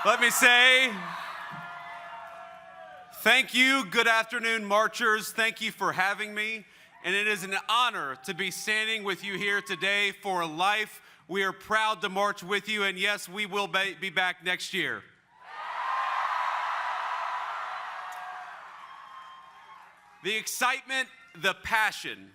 Let me say thank you. Good afternoon, marchers. Thank you for having me. And it is an honor to be standing with you here today for life. We are proud to march with you, and yes, we will be back next year. The excitement, the passion,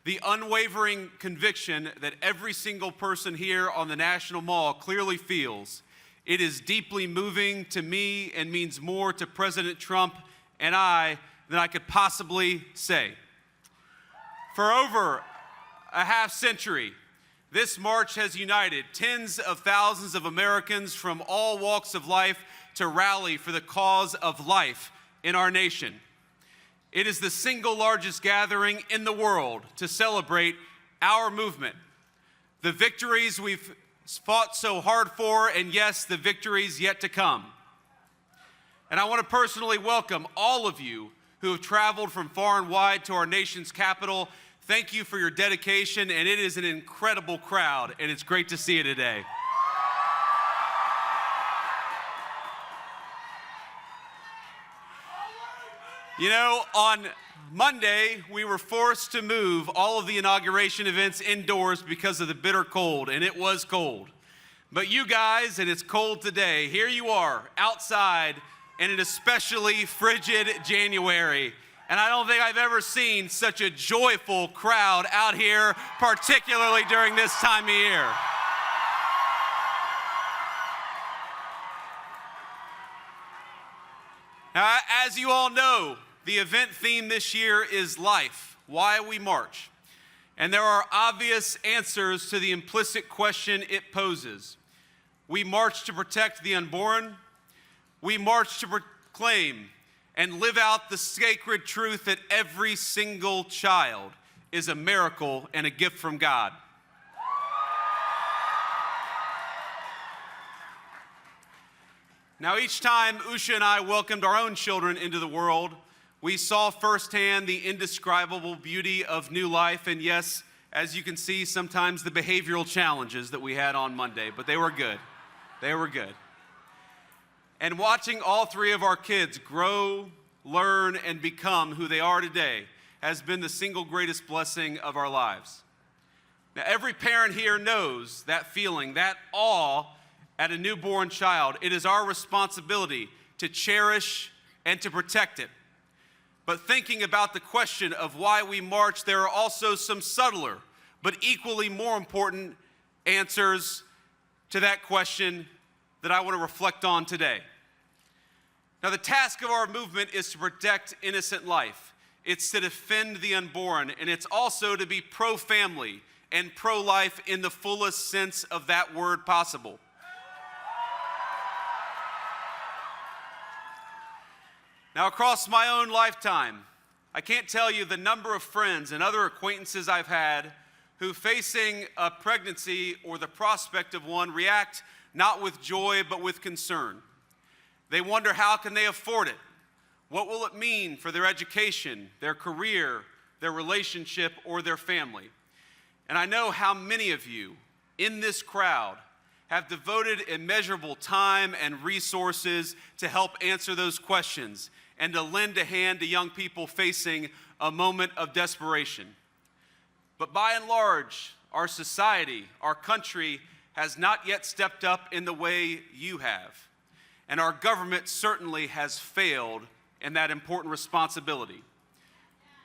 the unwavering conviction that every single person here on the National Mall clearly feels, it is deeply moving to me and means more to President Trump and I than I could possibly say. For over a half century, this march has united tens of thousands of Americans from all walks of life to rally for the cause of life in our nation. It is the single largest gathering in the world to celebrate our movement, the victories we've fought so hard for, and yes, the victories yet to come. And I want to personally welcome all of you who have traveled from far and wide to our nation's capital. Thank you for your dedication, and it is an incredible crowd, and it's great to see you today. You know, on Monday, we were forced to move all of the inauguration events indoors because of the bitter cold, and it was cold. But you guys, and it's cold today, here you are outside in an especially frigid January. And I don't think I've ever seen such a joyful crowd out here, particularly during this time of year. Now, as you all know, the event theme this year is life, why we march. And there are obvious answers to the implicit question it poses. We march to protect the unborn. We march to proclaim and live out the sacred truth that every single child is a miracle and a gift from God. Now, each time Usha and I welcomed our own children into the world, we saw firsthand the indescribable beauty of new life, and yes, as you can see, sometimes the behavioral challenges that we had on Monday, but they were good. They were good. And watching all three of our kids grow, learn, and become who they are today has been the single greatest blessing of our lives. Now, every parent here knows that feeling, that awe at a newborn child. It is our responsibility to cherish and to protect it. But thinking about the question of why we march, there are also some subtler, but equally more important answers to that question that I want to reflect on today. Now, the task of our movement is to protect innocent life. It's to defend the unborn, and it's also to be pro-family and pro-life in the fullest sense of that word possible. Now, across my own lifetime, I can't tell you the number of friends and other acquaintances I've had who, facing a pregnancy or the prospect of one, react not with joy but with concern. They wonder, how can they afford it? What will it mean for their education, their career, their relationship, or their family? And I know how many of you in this crowd have devoted immeasurable time and resources to help answer those questions and to lend a hand to young people facing a moment of desperation. But by and large, our society, our country, has not yet stepped up in the way you have. And our government certainly has failed in that important responsibility.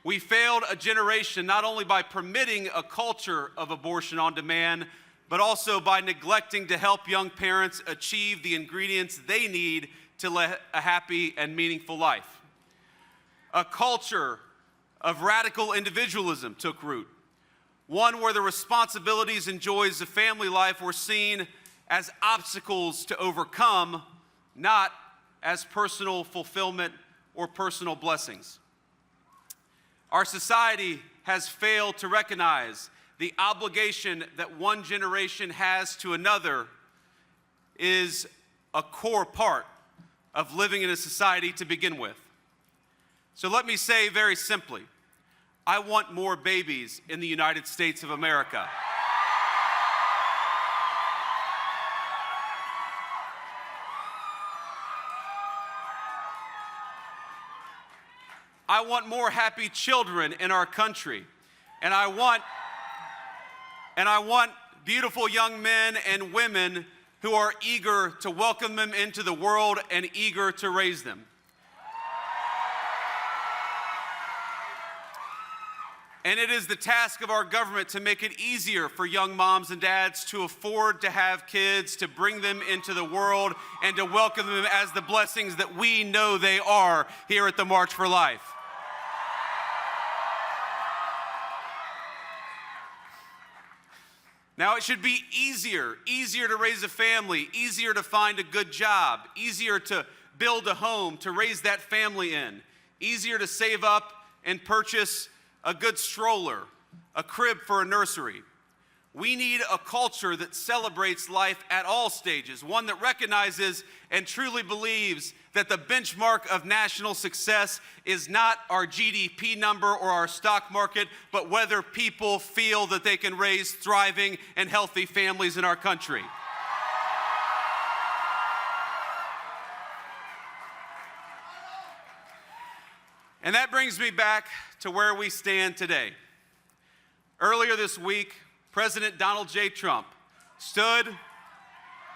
We failed a generation not only by permitting a culture of abortion on demand, but also by neglecting to help young parents achieve the ingredients they need to live a happy and meaningful life. A culture of radical individualism took root, one where the responsibilities and joys of family life were seen as obstacles to overcome, not as personal fulfillment or personal blessings. Our society has failed to recognize the obligation that one generation has to another is a core part of living in a society to begin with. So let me say very simply, I want more babies in the United States of America. I want more happy children in our country. And I want beautiful young men and women who are eager to welcome them into the world and eager to raise them. And it is the task of our government to make it easier for young moms and dads to afford to have kids, to bring them into the world, and to welcome them as the blessings that we know they are here at the March for Life. Now, it should be easier to raise a family, easier to find a good job, easier to build a home, to raise that family in, easier to save up and purchase a good stroller, a crib for a nursery. We need a culture that celebrates life at all stages, one that recognizes and truly believes that the benchmark of national success is not our GDP number or our stock market, but whether people feel that they can raise thriving and healthy families in our country. And that brings me back to where we stand today. Earlier this week, President Donald J. Trump stood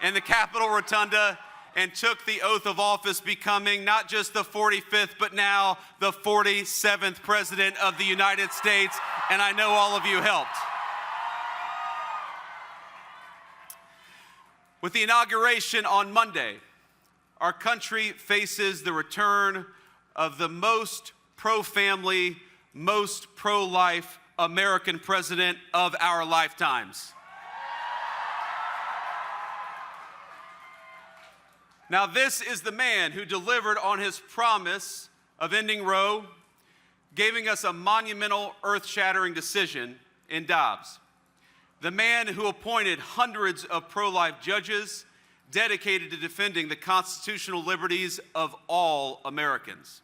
in the Capitol Rotunda and took the oath of office, becoming not just the 45th, but now the 47th President of the United States, and I know all of you helped. With the inauguration on Monday, our country faces the return of the most pro-family, most pro-life American president of our lifetimes. Now, this is the man who delivered on his promise of ending Roe, giving us a monumental, earth-shattering decision in Dobbs. The man who appointed hundreds of pro-life judges dedicated to defending the constitutional liberties of all Americans.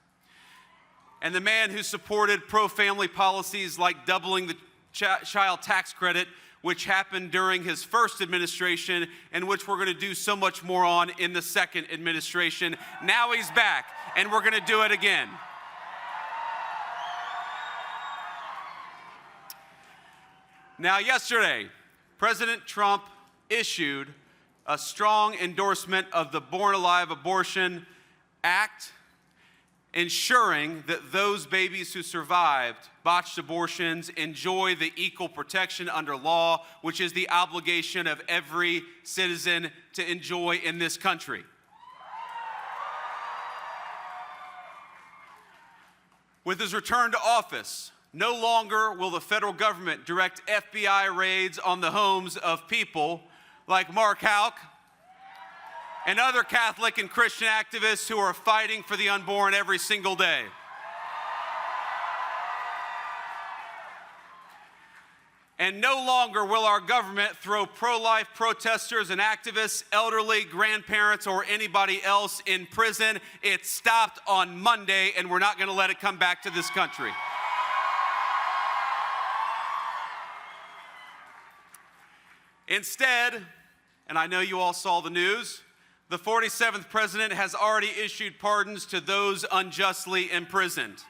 And the man who supported pro-family policies like doubling the child tax credit, which happened during his first administration and which we're going to do so much more on in the second administration. Now he's back, and we're going to do it again. Now, yesterday, President Trump issued a strong endorsement of the Born Alive Abortion Act, ensuring that those babies who survived botched abortions enjoy the equal protection under law, which is the obligation of every citizen to enjoy in this country. With his return to office, no longer will the federal government direct FBI raids on the homes of people like Mark Houck and other Catholic and Christian activists who are fighting for the unborn every single day. And no longer will our government throw pro-life protesters and activists, elderly, grandparents, or anybody else in prison. It stopped on Monday, and we're not going to let it come back to this country. Instead, and I know you all saw the news, the 47th president has already issued pardons to those unjustly imprisoned.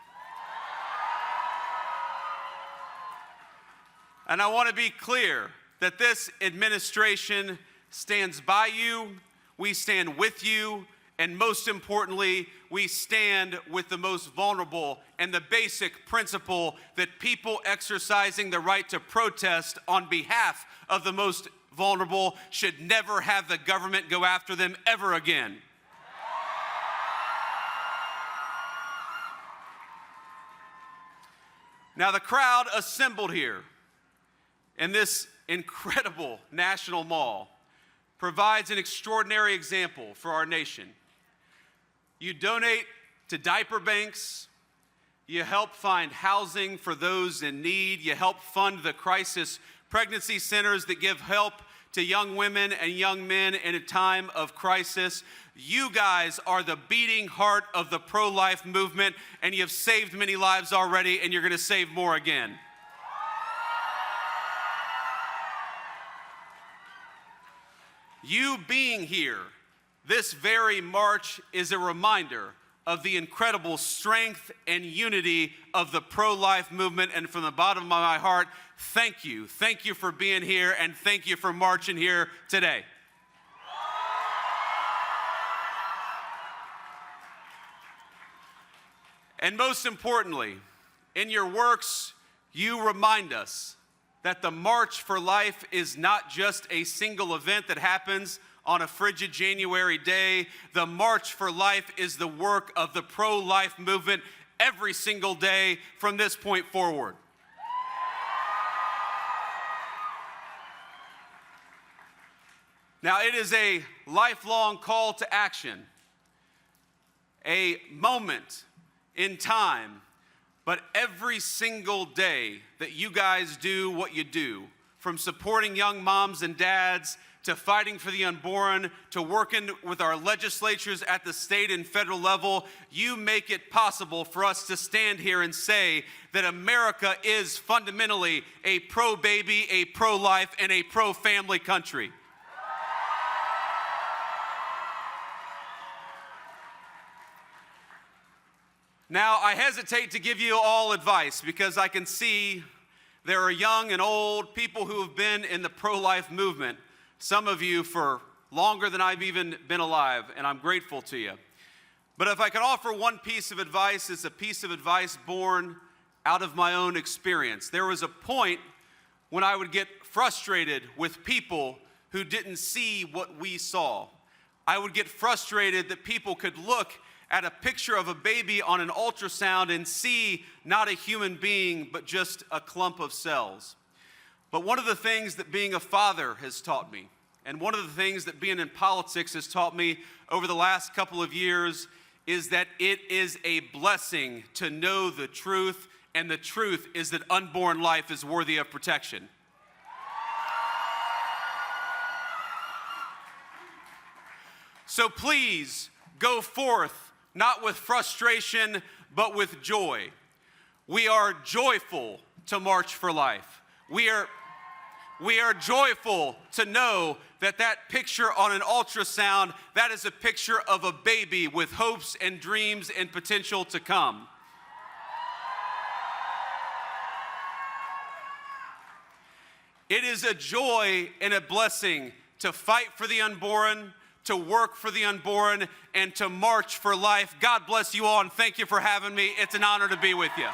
And I want to be clear that this administration stands by you, we stand with you, and most importantly, we stand with the most vulnerable and the basic principle that people exercising the right to protest on behalf of the most vulnerable should never have the government go after them ever again. Now, the crowd assembled here in this incredible national mall provides an extraordinary example for our nation. You donate to diaper banks, you help find housing for those in need, you help fund the crisis pregnancy centers that give help to young women and young men in a time of crisis. You guys are the beating heart of the pro-life movement, and you've saved many lives already, and you're going to save more again. You being here this very March is a reminder of the incredible strength and unity of the pro-life movement. And from the bottom of my heart, thank you. Thank you for being here, and thank you for marching here today. And most importantly, in your works, you remind us that the March for Life is not just a single event that happens on a frigid January day. The March for Life is the work of the pro-life movement every single day from this point forward. Now, it is a lifelong call to action, a moment in time, but every single day that you guys do what you do, from supporting young moms and dads to fighting for the unborn, to working with our legislatures at the state and federal level, you make it possible for us to stand here and say that America is fundamentally a pro-baby, a pro-life, and a pro-family country. Now, I hesitate to give you all advice because I can see there are young and old people who have been in the pro-life movement, some of you for longer than I've even been alive, and I'm grateful to you. But if I could offer one piece of advice, it's a piece of advice born out of my own experience. There was a point when I would get frustrated with people who didn't see what we saw. I would get frustrated that people could look at a picture of a baby on an ultrasound and see not a human being, but just a clump of cells. But one of the things that being a father has taught me, and one of the things that being in politics has taught me over the last couple of years, is that it is a blessing to know the truth, and the truth is that unborn life is worthy of protection. So please go forth, not with frustration, but with joy. We are joyful to march for life. We are joyful to know that that picture on an ultrasound, that is a picture of a baby with hopes and dreams and potential to come. It is a joy and a blessing to fight for the unborn, to work for the unborn, and to march for life. God bless you all, and thank you for having me. It's an honor to be with you.